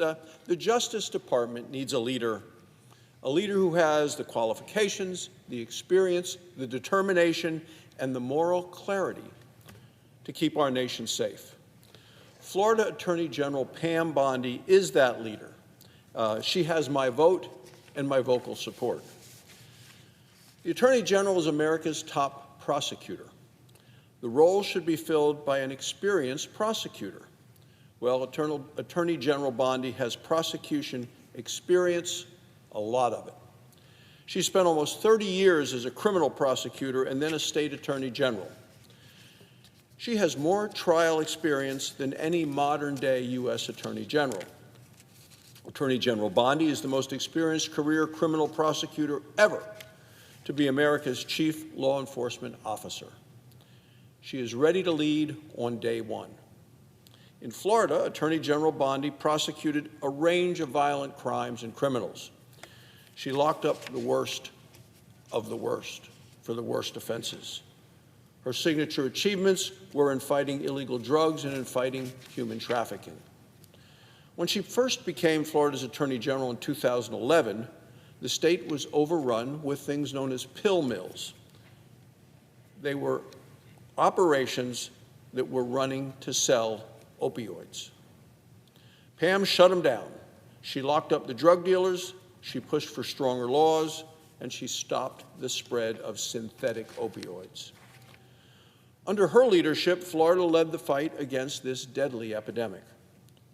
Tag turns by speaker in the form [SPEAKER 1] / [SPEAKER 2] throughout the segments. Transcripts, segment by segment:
[SPEAKER 1] the Justice Department needs a leader who has the qualifications, the experience, the determination, and the moral clarity to keep our nation safe. Florida Attorney General Pam Bondi is that leader. She has my vote and my vocal support. The Attorney General is America's top prosecutor. The role should be filled by an experienced prosecutor. Well, Attorney General Bondi has prosecution experience, a lot of it. She spent almost 30 years as a criminal prosecutor and then a state attorney general. She has more trial experience than any modern-day U.S. Attorney General. Attorney General Bondi is the most experienced career criminal prosecutor ever to be America's chief law enforcement officer. She is ready to lead on day one. In Florida, Attorney General Bondi prosecuted a range of violent crimes and criminals. She locked up the worst of the worst for the worst offenses. Her signature achievements were in fighting illegal drugs and in fighting human trafficking. When she first became Florida's Attorney General in 2011, the state was overrun with things known as pill mills. They were operations that were running to sell opioids. Pam shut them down. She locked up the drug dealers, she pushed for stronger laws, and she stopped the spread of synthetic opioids. Under her leadership, Florida led the fight against this deadly epidemic.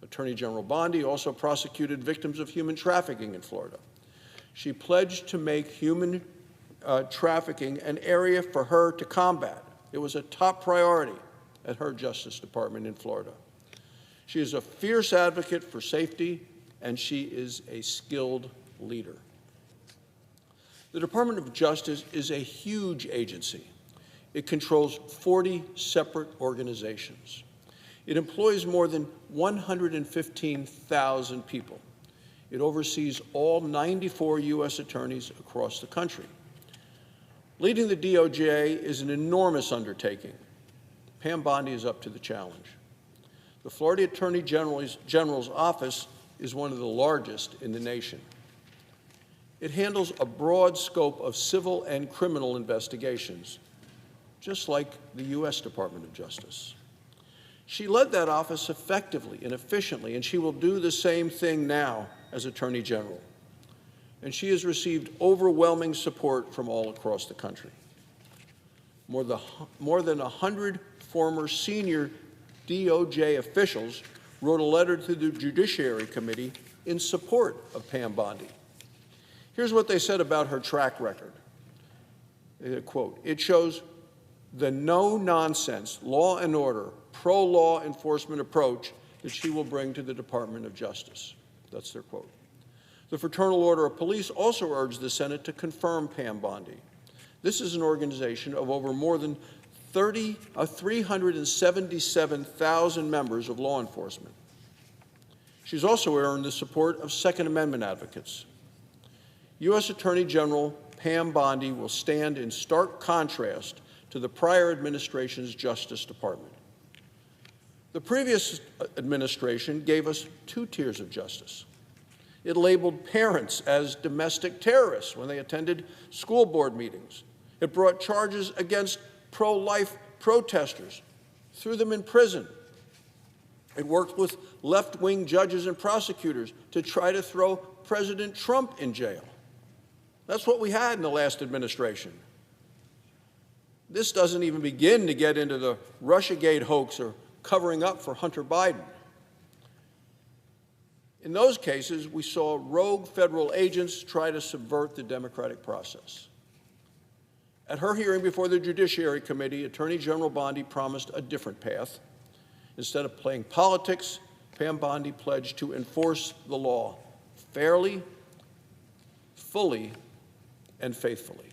[SPEAKER 1] Attorney General Bondi also prosecuted victims of human trafficking in Florida. She pledged to make human trafficking an area for her to combat. It was a top priority at her Justice Department in Florida. She is a fierce advocate for safety, and she is a skilled leader. The Department of Justice is a huge agency. It controls 40 separate organizations. It employs more than 115,000 people. It oversees all 94 U.S. attorneys across the country. Leading the DOJ is an enormous undertaking. Pam Bondi is up to the challenge. The Florida Attorney General's office is one of the largest in the nation. It handles a broad scope of civil and criminal investigations, just like the U.S. Department of Justice. She led that office effectively and efficiently, and she will do the same thing now as Attorney General. And she has received overwhelming support from all across the country. More than 100 former senior DOJ officials wrote a letter to the Judiciary Committee in support of Pam Bondi. Here's what they said about her track record. Quote, "It shows the no-nonsense, law and order, pro-law enforcement approach that she will bring to the Department of Justice." That's their quote. The Fraternal Order of Police also urged the Senate to confirm Pam Bondi. This is an organization of over more than 377,000 members of law enforcement. She's also earned the support of Second Amendment advocates. U.S. Attorney General Pam Bondi will stand in stark contrast to the prior administration's Justice Department. The previous administration gave us 2 tiers of justice. It labeled parents as domestic terrorists when they attended school board meetings. It brought charges against pro-life protesters, threw them in prison. It worked with left-wing judges and prosecutors to try to throw President Trump in jail. That's what we had in the last administration. This doesn't even begin to get into the Russiagate hoax or covering up for Hunter Biden. In those cases, we saw rogue federal agents try to subvert the democratic process. At her hearing before the Judiciary Committee, Attorney General Bondi promised a different path. Instead of playing politics, Pam Bondi pledged to enforce the law fairly, fully, and faithfully.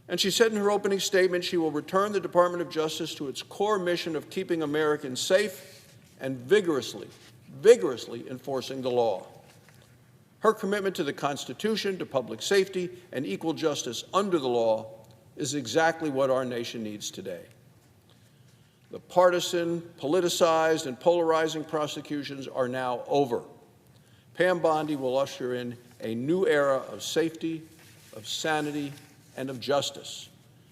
[SPEAKER 1] And she said in her opening statement she will return the Department of Justice to its core mission of keeping Americans safe and vigorously enforcing the law. Her commitment to the Constitution, to public safety, and equal justice under the law is exactly what our nation needs today. The partisan, politicized, and polarizing prosecutions are now over. Pam Bondi will usher in a new era of safety, of sanity, and of justice.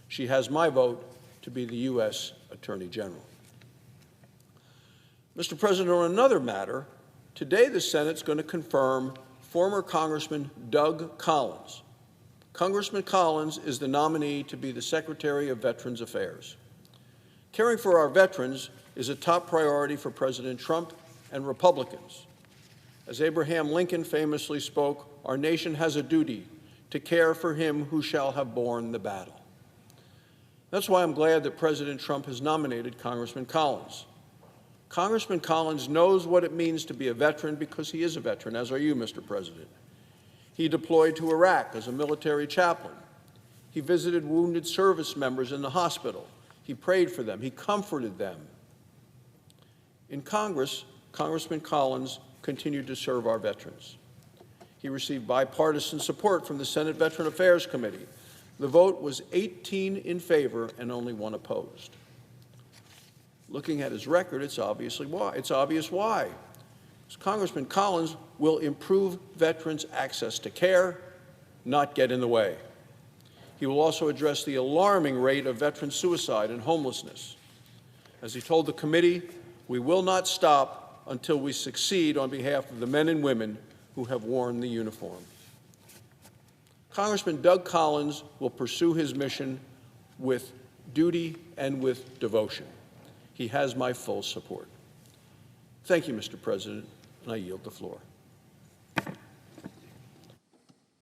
[SPEAKER 1] She has my vote to be the U.S. Attorney General. Mr. President, on another matter, today the Senate's going to confirm former Congressman Doug Collins. Congressman Collins is the nominee to be the Secretary of Veterans Affairs. Caring for our veterans is a top priority for President Trump and Republicans. As Abraham Lincoln famously spoke, our nation has a duty to care for him who shall have borne the battle. That's why I'm glad that President Trump has nominated Congressman Collins. Congressman Collins knows what it means to be a veteran because he is a veteran, as are you, Mr. President. He deployed to Iraq as a military chaplain. He visited wounded service members in the hospital. He prayed for them. He comforted them. In Congress, Congressman Collins continued to serve our veterans. He received bipartisan support from the Senate Veteran Affairs Committee. The vote was 18 in favor and only 1 opposed. Looking at his record, it's obvious why. Because Congressman Collins will improve veterans' access to care, not get in the way. He will also address the alarming rate of veteran suicide and homelessness. As he told the committee, we will not stop until we succeed on behalf of the men and women who have worn the uniform. Congressman Doug Collins will pursue his mission with duty and with devotion. He has my full support. Thank you, Mr. President, and I yield the floor.